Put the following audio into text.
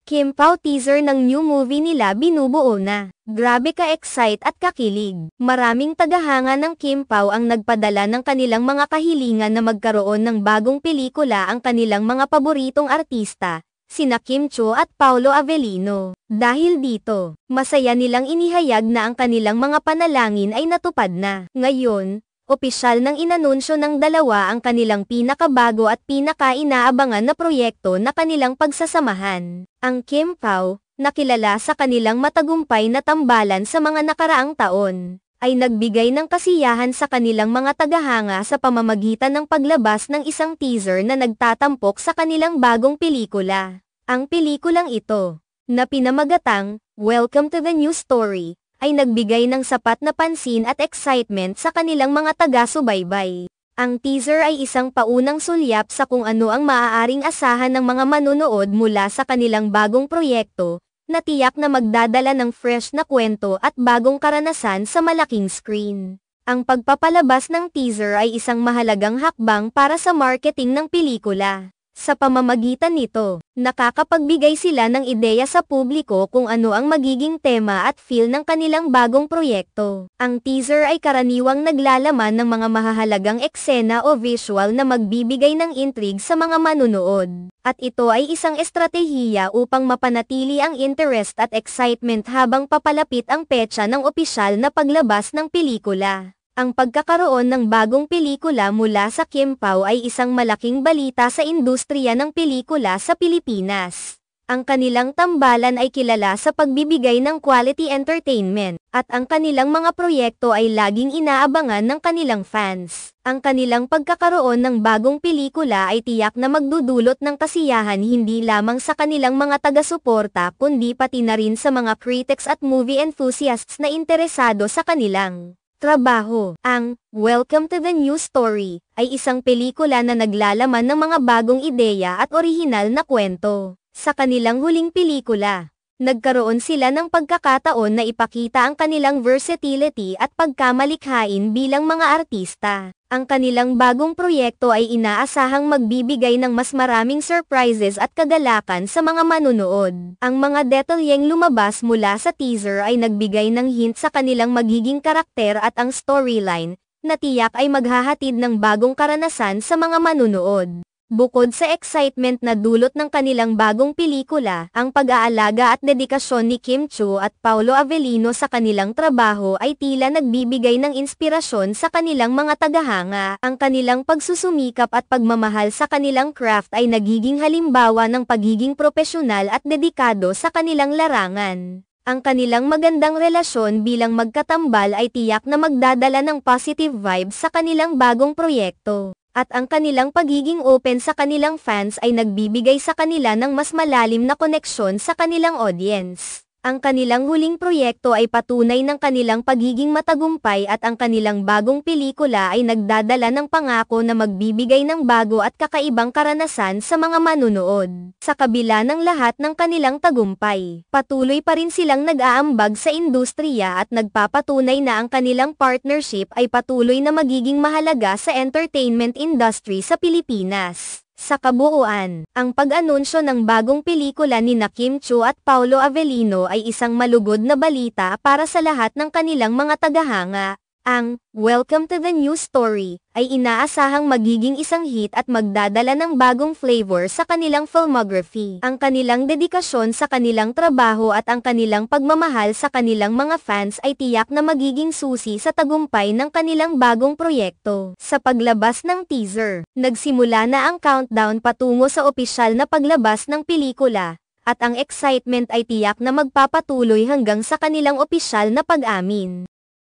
Kim Pao teaser ng new movie nila binubuo na. Grabe ka-excite at kakilig. Maraming tagahanga ng Kim Pao ang nagpadala ng kanilang mga kahilingan na magkaroon ng bagong pelikula ang kanilang mga paboritong artista, sina Kim Chiu at Paolo Avellino. Dahil dito, masaya nilang inihayag na ang kanilang mga panalangin ay natupad na. Ngayon, opisyal nang inanunsyo ng dalawa ang kanilang pinakabago at pinaka-inaabangan na proyekto na kanilang pagsasamahan. Ang Kim Pao, na kilala sa kanilang matagumpay na tambalan sa mga nakaraang taon, ay nagbigay ng kasiyahan sa kanilang mga tagahanga sa pamamagitan ng paglabas ng isang teaser na nagtatampok sa kanilang bagong pelikula. Ang pelikulang ito, na pinamagatang Welcome to the New Story, ay nagbigay ng sapat na pansin at excitement sa kanilang mga taga-subaybay. Ang teaser ay isang paunang sulyap sa kung ano ang maaaring asahan ng mga manunood mula sa kanilang bagong proyekto, na tiyak na magdadala ng fresh na kwento at bagong karanasan sa malaking screen. Ang pagpapalabas ng teaser ay isang mahalagang hakbang para sa marketing ng pelikula. Sa pamamagitan nito, nakakapagbigay sila ng ideya sa publiko kung ano ang magiging tema at feel ng kanilang bagong proyekto. Ang teaser ay karaniwang naglalaman ng mga mahahalagang eksena o visual na magbibigay ng intrigue sa mga manunood. At ito ay isang estratehiya upang mapanatili ang interest at excitement habang papalapit ang petsa ng opisyal na paglabas ng pelikula. Ang pagkakaroon ng bagong pelikula mula sa Kim Pao ay isang malaking balita sa industriya ng pelikula sa Pilipinas. Ang kanilang tambalan ay kilala sa pagbibigay ng quality entertainment, at ang kanilang mga proyekto ay laging inaabangan ng kanilang fans. Ang kanilang pagkakaroon ng bagong pelikula ay tiyak na magdudulot ng kasiyahan hindi lamang sa kanilang mga taga-suporta kundi pati na rin sa mga critics at movie enthusiasts na interesado sa kanilang trabaho. Ang Welcome to the New Story ay isang pelikula na naglalaman ng mga bagong ideya at orihinal na kwento. Sa kanilang huling pelikula, nagkaroon sila ng pagkakataon na ipakita ang kanilang versatility at pagkamalikhain bilang mga artista. Ang kanilang bagong proyekto ay inaasahang magbibigay ng mas maraming surprises at kagalakan sa mga manunood. Ang mga detalyeng lumabas mula sa teaser ay nagbigay ng hint sa kanilang magiging karakter at ang storyline, na tiyak ay maghahatid ng bagong karanasan sa mga manunood. Bukod sa excitement na dulot ng kanilang bagong pelikula, ang pag-aalaga at dedikasyon ni Kim Chiu at Paolo Avellino sa kanilang trabaho ay tila nagbibigay ng inspirasyon sa kanilang mga tagahanga. Ang kanilang pagsusumikap at pagmamahal sa kanilang craft ay nagiging halimbawa ng pagiging propesyonal at dedikado sa kanilang larangan. Ang kanilang magandang relasyon bilang magkatambal ay tiyak na magdadala ng positive vibes sa kanilang bagong proyekto. At ang kanilang pagiging open sa kanilang fans ay nagbibigay sa kanila ng mas malalim na koneksyon sa kanilang audience. Ang kanilang huling proyekto ay patunay ng kanilang pagiging matagumpay at ang kanilang bagong pelikula ay nagdadala ng pangako na magbibigay ng bago at kakaibang karanasan sa mga manunood. Sa kabila ng lahat ng kanilang tagumpay, patuloy pa rin silang nag-aambag sa industriya at nagpapatunay na ang kanilang partnership ay patuloy na magiging mahalaga sa entertainment industry sa Pilipinas. Sa kabuuan, ang pag-anunsyo ng bagong pelikula ni Kim Chiu at Paolo Avellino ay isang malugod na balita para sa lahat ng kanilang mga tagahanga. Ang Welcome to the New Story ay inaasahang magiging isang hit at magdadala ng bagong flavor sa kanilang filmography. Ang kanilang dedikasyon sa kanilang trabaho at ang kanilang pagmamahal sa kanilang mga fans ay tiyak na magiging susi sa tagumpay ng kanilang bagong proyekto. Sa paglabas ng teaser, nagsimula na ang countdown patungo sa opisyal na paglabas ng pelikula, at ang excitement ay tiyak na magpapatuloy hanggang sa kanilang opisyal na pag-amin.